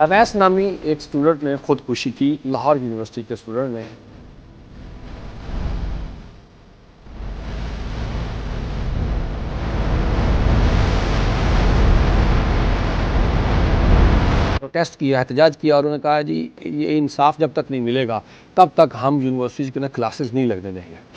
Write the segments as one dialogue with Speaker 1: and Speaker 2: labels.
Speaker 1: اویس نامی ایک اسٹوڈنٹ نے خودکشی کی، لاہور یونیورسٹی کے اسٹوڈنٹ نے۔ پروٹیسٹ کیا، احتجاج کیا اور انہوں نے کہا جی یہ انصاف جب تک نہیں ملے گا تب تک ہم یونیورسٹی کے اندر کلاسز نہیں لگنے دیں گے۔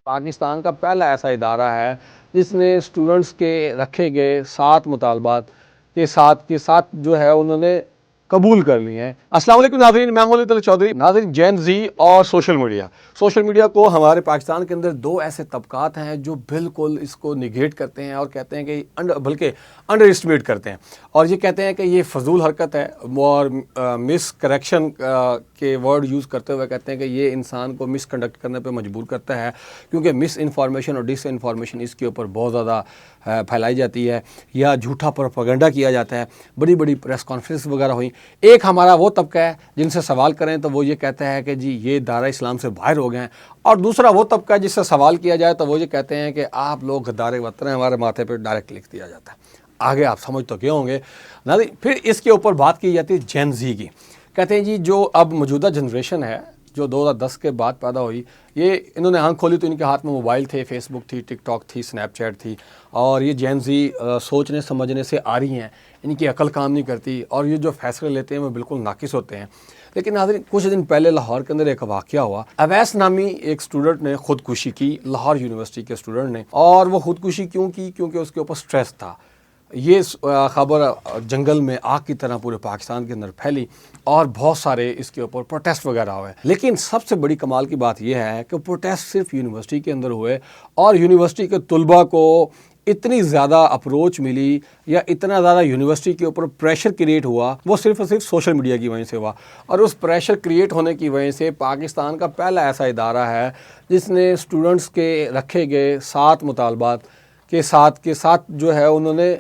Speaker 1: پاکستان کا پہلا ایسا ادارہ ہے جس نے اسٹوڈنٹس کے رکھے گئے 7 مطالبات کے ساتھ جو ہے انہوں نے قبول کر لی ہیں۔ السلام علیکم ناظرین، میں ہوں طلعت چودھری۔ ناظرین، جین زی اور سوشل میڈیا کو ہمارے پاکستان کے اندر دو ایسے طبقات ہیں جو بالکل اس کو نگیٹ کرتے ہیں اور کہتے ہیں کہ بلکہ انڈر اسٹیمیٹ کرتے ہیں، اور یہ کہتے ہیں کہ یہ فضول حرکت ہے، اور مس کریکشن کے ورڈ یوز کرتے ہوئے کہتے ہیں کہ یہ انسان کو مس کنڈکٹ کرنے پہ مجبور کرتا ہے، کیونکہ مس انفارمیشن اور ڈس انفارمیشن اس کے اوپر بہت زیادہ پھیلائی جاتی ہے یا جھوٹا پروپیگنڈا کیا جاتا ہے۔ بڑی بڑی پریس کانفرنس وغیرہ ہوئیں۔ ایک ہمارا وہ طبقہ ہے جن سے سوال کریں تو وہ یہ کہتا ہے کہ جی یہ دائرہ اسلام سے باہر ہو گئے ہیں، اور دوسرا وہ طبقہ ہے جس سے سوال کیا جائے تو وہ یہ کہتے ہیں کہ آپ لوگ غدار وطن ہیں، ہمارے ماتھے پہ ڈائریکٹ لکھ دیا جاتا ہے۔ آگے آپ سمجھ تو کیا ہوں گے۔ پھر اس کے اوپر بات کی جاتی ہے جین زی کی۔ کہتے ہیں جی جو اب موجودہ جنریشن ہے جو 2010 کے بعد پیدا ہوئی، یہ انہوں نے آنکھ کھولی تو ان کے ہاتھ میں موبائل تھے، فیس بک تھی، ٹک ٹاک تھی، سنیپ چیٹ تھی، اور یہ جین زی سوچنے سمجھنے سے آ رہی ہیں، ان کی عقل کام نہیں کرتی اور یہ جو فیصلے لیتے ہیں وہ بالکل ناقص ہوتے ہیں۔ لیکن ناظرین، کچھ دن پہلے لاہور کے اندر ایک واقعہ ہوا۔ اویس نامی ایک اسٹوڈنٹ نے خودکشی کی، لاہور یونیورسٹی کے اسٹوڈنٹ نے، اور وہ خودکشی کیوں کی؟ کیونکہ اس کے اوپر سٹریس تھا۔ یہ خبر جنگل میں آگ کی طرح پورے پاکستان کے اندر پھیلی اور بہت سارے اس کے اوپر پروٹیسٹ وغیرہ ہوئے۔ لیکن سب سے بڑی کمال کی بات یہ ہے کہ پروٹیسٹ صرف یونیورسٹی کے اندر ہوئے، اور یونیورسٹی کے طلباء کو اتنی زیادہ اپروچ ملی یا اتنا زیادہ یونیورسٹی کے اوپر پریشر کریٹ ہوا، وہ صرف اور صرف سوشل میڈیا کی وجہ سے ہوا۔ اور اس پریشر کریٹ ہونے کی وجہ سے پاکستان کا پہلا ایسا ادارہ ہے جس نے اسٹوڈنٹس کے رکھے گئے 7 مطالبات کے ساتھ جو ہے انہوں نے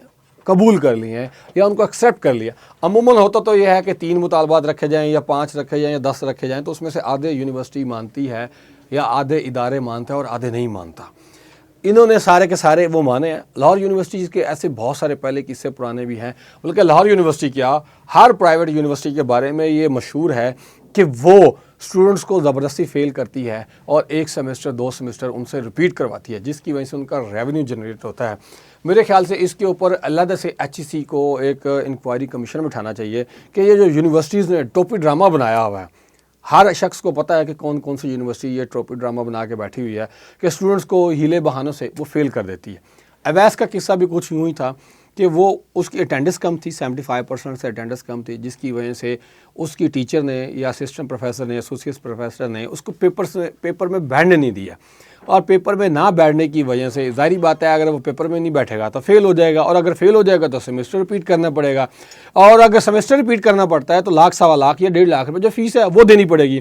Speaker 1: قبول کر لی ہیں یا ان کو ایکسیپٹ کر لیا۔ عموماً ہوتا تو یہ ہے کہ 3 مطالبات رکھے جائیں یا 5 رکھے جائیں یا 10 رکھے جائیں، تو اس میں سے آدھے یونیورسٹی مانتی ہے یا آدھے ادارے مانتے ہیں اور آدھے نہیں مانتا۔ انہوں نے سارے کے سارے وہ مانے ہیں۔ لاہور یونیورسٹی کے ایسے بہت سارے پہلے قصے پرانے بھی ہیں، بلکہ لاہور یونیورسٹی کیا ہر پرائیویٹ یونیورسٹی کے بارے میں یہ مشہور ہے کہ وہ اسٹوڈنٹس کو زبردستی فیل کرتی ہے اور 1 سیمسٹر 2 سیمسٹر ان سے ریپیٹ کرواتی ہے، جس کی وجہ سے ان کا ریونیو جنریٹ ہوتا ہے۔ میرے خیال سے اس کے اوپر علیحدہ سے HEC کو ایک انکوائری کمیشن بٹھانا چاہیے کہ یہ جو یونیورسٹیز نے ٹوپی ڈرامہ بنایا ہوا ہے، ہر شخص کو پتہ ہے کہ کون کون سی یونیورسٹی یہ ٹوپی ڈرامہ بنا کے بیٹھی ہوئی ہے کہ اسٹوڈنٹس کو ہیلے بہانوں سے وہ فیل کر دیتی ہے۔ اویس کا قصہ بھی کچھ یوں ہی تھا کہ وہ اس کی اٹینڈنس کم تھی، 75% سے اٹینڈنس کم تھی، جس کی وجہ سے اس کی ٹیچر نے یا اسسٹنٹ پروفیسر نے، ایسوسیٹ پروفیسر نے اس کو پیپر میں بیٹھنے نہیں دیا، اور پیپر میں نہ بیٹھنے کی وجہ سے ظاہری بات ہے اگر وہ پیپر میں نہیں بیٹھے گا تو فیل ہو جائے گا، اور اگر فیل ہو جائے گا تو سیمسٹر ریپیٹ کرنا پڑے گا، اور اگر سیمسٹر ریپیٹ کرنا پڑتا ہے تو 1,00,000 سوا لاکھ یا 1.5 روپے جو فیس ہے وہ دینی پڑے گی۔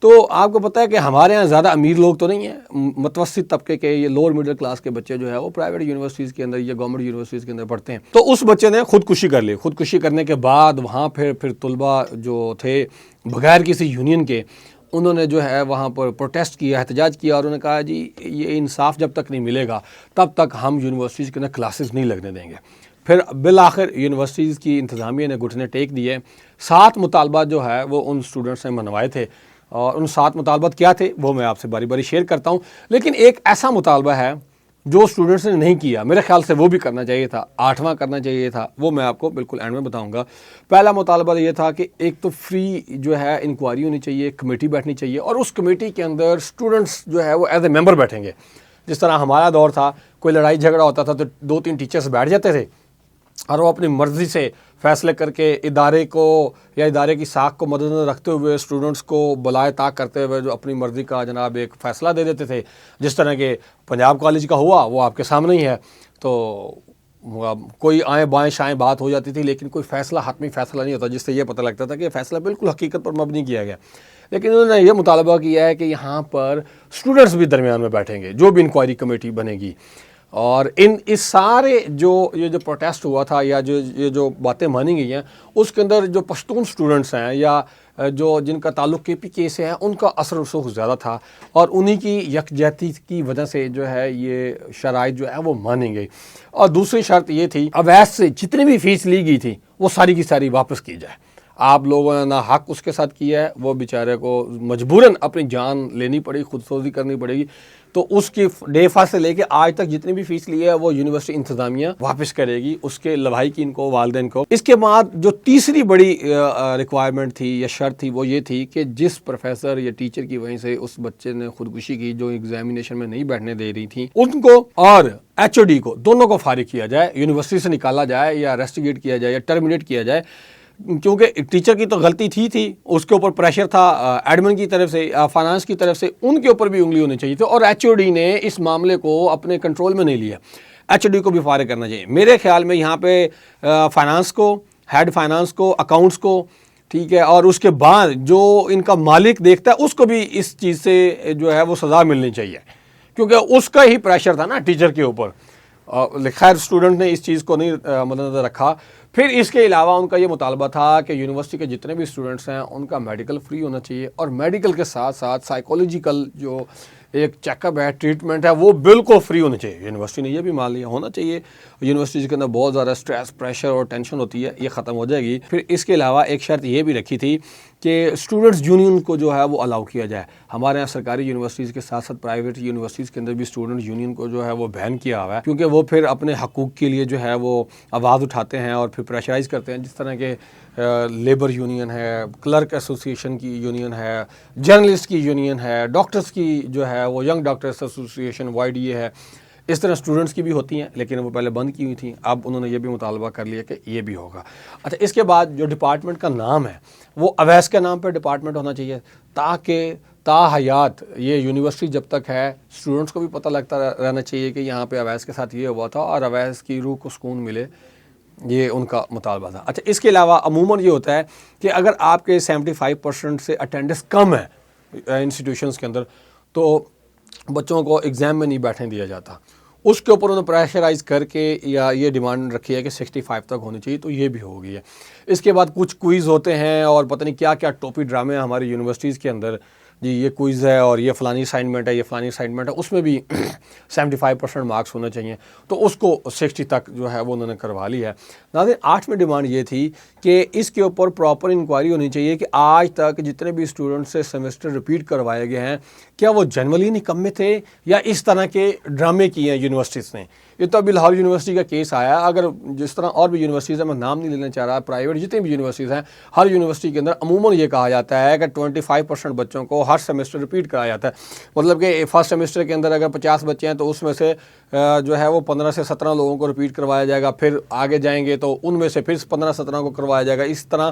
Speaker 1: تو آپ کو پتہ ہے کہ ہمارے ہاں زیادہ امیر لوگ تو نہیں ہیں، متوسط طبقے کے یہ لوور مڈل کلاس کے بچے جو ہے وہ پرائیویٹ یونیورسٹیز کے اندر یا گورنمنٹ یونیورسٹیز کے اندر پڑھتے ہیں۔ تو اس بچے نے خودکشی کر لی۔ خودکشی کرنے کے بعد وہاں پھر طلباء جو تھے بغیر کسی یونین کے، انہوں نے جو ہے وہاں پر پروٹیسٹ کیا، احتجاج کیا، اور انہوں نے کہا جی یہ انصاف جب تک نہیں ملے گا تب تک ہم یونیورسٹیز کے اندر کلاسز نہیں لگنے دیں گے۔ پھر بالآخر یونیورسٹیز کی انتظامیہ نے گھٹنے ٹیک دیے۔ 7 مطالبات جو ہے وہ ان اسٹوڈنٹس نے منوائے تھے، اور ان 7 مطالبات کیا تھے وہ میں آپ سے باری باری شیئر کرتا ہوں۔ لیکن ایک ایسا مطالبہ ہے جو اسٹوڈنٹس نے نہیں کیا، میرے خیال سے وہ بھی کرنا چاہیے تھا، 8واں کرنا چاہیے تھا، وہ میں آپ کو بالکل اینڈ میں بتاؤں گا۔ پہلا مطالبہ یہ تھا کہ ایک تو فری جو ہے انکوائری ہونی چاہیے، ایک کمیٹی بیٹھنی چاہیے، اور اس کمیٹی کے اندر اسٹوڈنٹس جو ہے وہ ایز اے ممبر بیٹھیں گے۔ جس طرح ہمارا دور تھا، کوئی لڑائی جھگڑا ہوتا تھا تو 2-3 ٹیچرز بیٹھ جاتے تھے اور وہ اپنی مرضی سے فیصلے کر کے ادارے کو یا ادارے کی ساکھ کو مد نظر رکھتے ہوئے اسٹوڈنٹس کو بلائے طاق کرتے ہوئے جو اپنی مرضی کا جناب ایک فیصلہ دے دیتے تھے۔ جس طرح کہ پنجاب کالج کا ہوا وہ آپ کے سامنے ہی ہے، تو کوئی آئیں بائیں شائیں بات ہو جاتی تھی، لیکن کوئی فیصلہ حتمی فیصلہ نہیں ہوتا، جس سے یہ پتہ لگتا تھا کہ فیصلہ بالکل حقیقت پر مبنی کیا گیا۔ لیکن انہوں نے یہ مطالبہ کیا ہے کہ یہاں پر اسٹوڈنٹس بھی درمیان میں بیٹھیں گے جو بھی انکوائری کمیٹی بنے گی، اور اس سارے یہ جو پروٹیسٹ ہوا تھا یا یہ جو باتیں مانی گئی ہیں، اس کے اندر جو پشتون سٹوڈنٹس ہیں یا جو جن کا تعلق KPK سے ہے ان کا اثر رسوخ زیادہ تھا، اور انہی کی یکجہتی کی وجہ سے جو ہے یہ شرائط جو ہے وہ مانی گئی۔ اور دوسری شرط یہ تھی اویس سے جتنی بھی فیس لی گئی تھی وہ ساری کی ساری واپس کی جائے۔ آپ لوگوں نے نہ حق اس کے ساتھ کیا ہے، وہ بیچارے کو مجبوراً اپنی جان لینی پڑی، خودسوزی کرنی پڑے گی، تو اس کی ڈے فاسٹ سے لے کے آج تک جتنی بھی فیس لی ہے وہ یونیورسٹی انتظامیہ واپس کرے گی اس کے لواحقین کو، والدین کو۔ اس کے بعد جو تیسری بڑی ریکوائرمنٹ تھی یا شرط تھی وہ یہ تھی کہ جس پروفیسر یا ٹیچر کی وجہ سے اس بچے نے خودکشی کی، جو ایگزامینیشن میں نہیں بیٹھنے دے رہی تھی، ان کو اور HOD کو دونوں کو فارغ کیا جائے، یونیورسٹی سے نکالا جائے یا ریسٹیگیٹ کیا جائے یا ٹرمینیٹ کیا جائے، کیونکہ ٹیچر کی تو غلطی تھی اس کے اوپر پریشر تھا ایڈمن کی طرف سے، فائنانس کی طرف سے، ان کے اوپر بھی انگلی ہونی چاہیے تھی، اور HOD نے اس معاملے کو اپنے کنٹرول میں نہیں لیا۔ HOD کو بھی فارغ کرنا چاہیے میرے خیال میں، یہاں پہ فائنانس کو، ہیڈ فائنانس کو، اکاؤنٹس کو، ٹھیک ہے، اور اس کے بعد جو ان کا مالک دیکھتا ہے اس کو بھی اس چیز سے جو ہے وہ سزا ملنی چاہیے، کیونکہ اس کا ہی پریشر تھا نا ٹیچر کے اوپر۔ خیر اسٹوڈنٹ نے اس چیز کو نہیں مد نظر رکھا۔ پھر اس کے علاوہ ان کا یہ مطالبہ تھا کہ یونیورسٹی کے جتنے بھی اسٹوڈنٹس ہیں ان کا میڈیکل فری ہونا چاہیے، اور میڈیکل کے ساتھ ساتھ سائیکولوجیکل جو ایک چیک اپ ہے، ٹریٹمنٹ ہے، وہ بالکل فری ہونا چاہیے۔ یونیورسٹی نے یہ بھی مان لیا ہونا چاہیے، یونیورسٹی کے اندر بہت زیادہ سٹریس، پریشر اور ٹینشن ہوتی ہے، یہ ختم ہو جائے گی۔ پھر اس کے علاوہ ایک شرط یہ بھی رکھی تھی کہ اسٹوڈنٹس یونین کو جو ہے وہ الاؤ کیا جائے۔ ہمارے یہاں سرکاری یونیورسٹیز کے ساتھ ساتھ پرائیویٹ یونیورسٹیز کے اندر بھی اسٹوڈنٹ یونین کو جو ہے وہ بین کیا ہوا ہے، کیونکہ وہ پھر اپنے حقوق کے لیے جو ہے وہ آواز اٹھاتے ہیں اور پھر پریشرائز کرتے ہیں، جس طرح کے لیبر یونین ہے، کلرک ایسوسیشن کی یونین ہے، جرنلسٹ کی یونین ہے، ڈاکٹرز کی جو ہے وہ ینگ ڈاکٹرز ایسوسیشن YDA ہے، اس طرح اسٹوڈنٹس کی بھی ہوتی ہیں، لیکن وہ پہلے بند کی ہوئی تھیں، اب انہوں نے یہ بھی مطالبہ کر لیا کہ یہ بھی ہوگا۔ اچھا، اس کے بعد جو ڈپارٹمنٹ کا نام ہے وہ اویس کے نام پہ ڈپارٹمنٹ ہونا چاہیے، تاکہ تا حیات یہ یونیورسٹی جب تک ہے اسٹوڈنٹس کو بھی پتہ لگتا رہنا چاہیے کہ یہاں پہ اویس کے ساتھ یہ ہوا تھا، اور اویس کی روح کو سکون ملے، یہ ان کا مطالبہ تھا۔ اچھا، اس کے علاوہ عموماً یہ ہوتا ہے کہ اگر آپ کے 75% سے اٹینڈنس کم ہے انسٹیٹیوشنس کے اندر، تو بچوں کو ایگزام میں نہیں بیٹھنے دیا جاتا۔ اس کے اوپر انہوں نے پریشرائز کر کے یا یہ ڈیمانڈ رکھی ہے کہ 65 تک ہونی چاہیے، تو یہ بھی ہو گئی ہے۔ اس کے بعد کچھ کوئز ہوتے ہیں اور پتہ نہیں کیا کیا ٹوپی ڈرامے ہیں ہماری یونیورسٹیز کے اندر، جی یہ کوئز ہے اور یہ فلانی اسائنمنٹ ہے، یہ فلانی اسائنمنٹ ہے، اس میں بھی 75% مارکس ہونے چاہیے، تو اس کو 60 تک جو ہے وہ انہوں نے کروا لی ہے۔ ناظرین، 8ویں ڈیمانڈ یہ تھی کہ اس کے اوپر پراپر انکوائری ہونی چاہیے کہ آج تک جتنے بھی اسٹوڈنٹ سے سیمسٹر ریپیٹ کروائے گئے ہیں، کیا وہ جنرلی نکمے تھے یا اس طرح کے ڈرامے کیے ہیں یونیورسٹیز نے۔ یہ تو ابھی لاہور یونیورسٹی کا کیس آیا، اگر جس طرح اور بھی یونیورسٹیز ہیں، میں نام نہیں لینا چاہ رہا، پرائیویٹ جتنی بھی یونیورسٹیز ہیں، ہر یونیورسٹی کے اندر عموماً یہ کہا جاتا ہے کہ 25% بچوں کو ہر سیمسٹر ریپیٹ کرایا جاتا ہے۔ مطلب کہ فرسٹ سیمسٹر کے اندر اگر 50 بچے ہیں تو اس میں سے جو ہے وہ 15 سے 17 لوگوں کو ریپیٹ کروایا جائے گا، پھر آگے جائیں گے تو ان میں سے پھر 15-17 کو کروایا جائے گا۔ اس طرح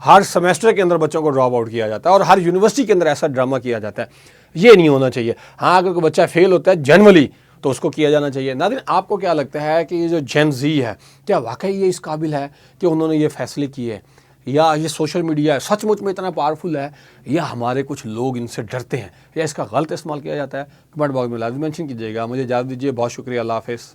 Speaker 1: ہر سیمسٹر کے اندر بچوں کو ڈراپ آؤٹ کیا جاتا ہے، اور ہر یونیورسٹی کے اندر ایسا ڈرامہ کیا جاتا ہے۔ یہ نہیں ہونا چاہیے۔ ہاں، اگر کوئی بچہ فیل ہوتا ہے جنرلی تو اس کو کیا جانا چاہیے۔ ناظرین، آپ کو کیا لگتا ہے کہ یہ جو جین زی ہے، کیا واقعی یہ اس قابل ہے کہ انہوں نے یہ فیصلے کیے، یا یہ سوشل میڈیا ہے سچ مچ میں اتنا پاورفل ہے، یا ہمارے کچھ لوگ ان سے ڈرتے ہیں، یا اس کا غلط استعمال کیا جاتا ہے؟ کمنٹ باکس میں لازم مینشن کیجیے گا۔ مجھے اجازت دیجیے، بہت شکریہ، اللہ حافظ۔